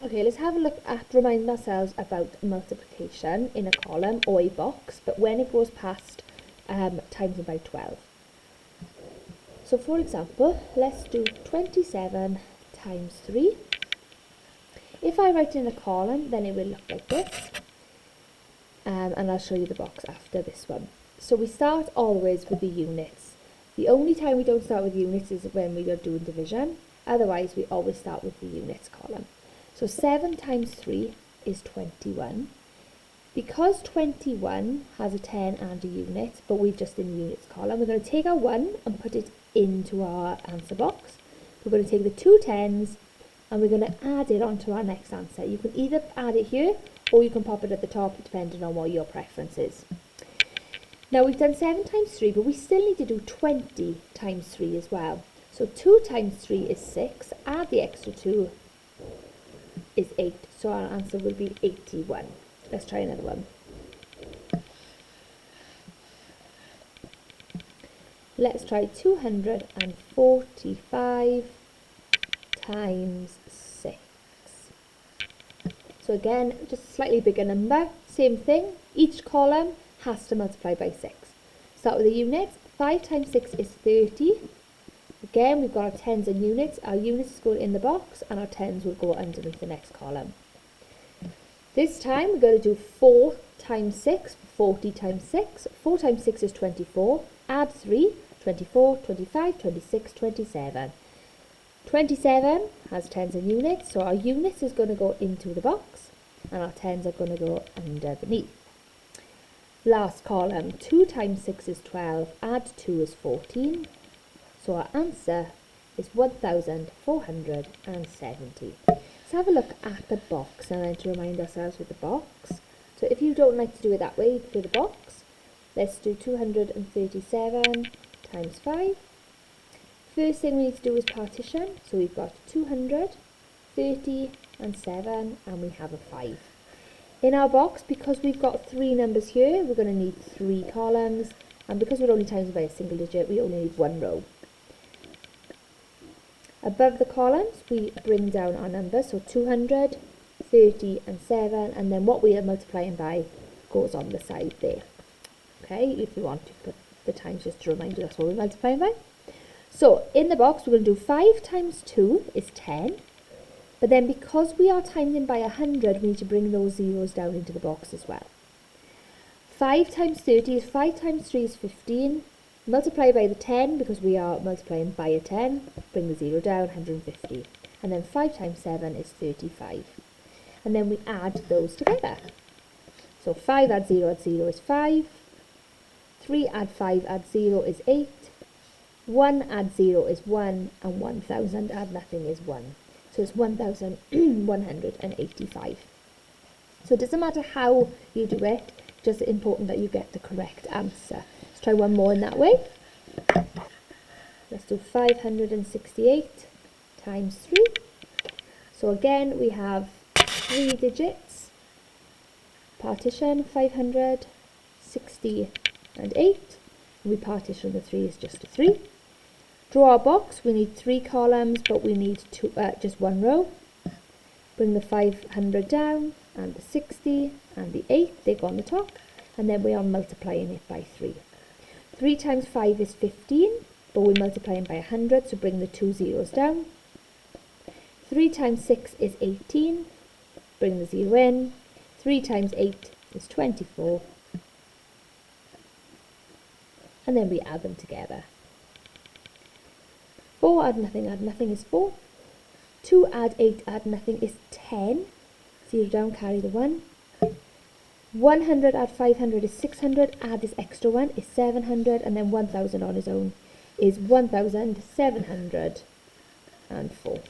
Okay, let's have a look at reminding ourselves about multiplication in a column or a box, but when it goes past times by 12. So for example, let's do 27 times 3. If I write in a column, then it will look like this, and I'll show you the box after this one. So we start always with the units. The only time we don't start with units is when we are doing division. Otherwise, we always start with the units column. So 7 times 3 is 21. Because 21 has a 10 and a unit, but we've just in the units column, we're going to take our 1 and put it into our answer box. We're going to take the 2 10s and we're going to add it onto our next answer. You can either add it here or you can pop it at the top depending on what your preference is. Now we've done 7 times 3, but we still need to do 20 times 3 as well. So 2 times 3 is 6, add the extra 2 is 8, so our answer will be 81. Let's try another one. Let's try 245 times 6. So again, just a slightly bigger number, same thing, each column has to multiply by 6. Start with the units. 5 times 6 is 30. Again, we've got our tens and units. Our units go in the box and our tens will go underneath the next column. This time we're going to do 4 times 6, 40 times 6. 4 times 6 is 24. Add 3, 24, 25, 26, 27. 27 has tens and units, so our units is going to go into the box and our tens are going to go underneath. Last column, 2 times 6 is 12, add 2 is 14. So our answer is 1,470. Let's have a look at the box and then to remind ourselves with the box. So if you don't like to do it that way for the box, let's do 237 times 5. First thing we need to do is partition. So we've got 200, 30 and 7 and we have a 5. In our box, because we've got 3 numbers here, we're going to need 3 columns, and because we're only times by a single digit, we only need 1 row. Above the columns, we bring down our numbers, so 200, 30 and 7, and then what we are multiplying by goes on the side there. Okay, if you want to put the times just to remind you that's what we're multiplying by. So in the box, we're going to do 5 times 2 is 10. But then because we are timing by 100, we need to bring those zeros down into the box as well. 5 times 30 is 5 times 3 is 15. Multiply by the 10 because we are multiplying by a 10. Bring the 0 down, 150. And then 5 times 7 is 35. And then we add those together. So 5 add 0 is 5. 3 add 5 add 0 is 8. 1 add 0 is 1. And 1,000 add nothing is 1. So it's 1,185. So it doesn't matter how you do it, just important that you get the correct answer. Let's try one more in that way. Let's do 568 times 3. So again, we have 3 digits. Partition 560 and 8. And we partition the 3 is just a 3. Draw our box, we need 3 columns, but we need just 1 row. Bring the 500 down, and the 60, and the 8, they go on the top, and then we are multiplying it by 3. 3 times 5 is 15, but we're multiplying by 100, so bring the 2 zeros down. 3 times 6 is 18, bring the 0 in. 3 times 8 is 24, and then we add them together. 4 add nothing is 4. 2 add 8 add nothing is 10. 0 down, carry the 1. 100 add 500 is 600. Add this extra 1 is 700. And then 1,000 on its own is 1,704.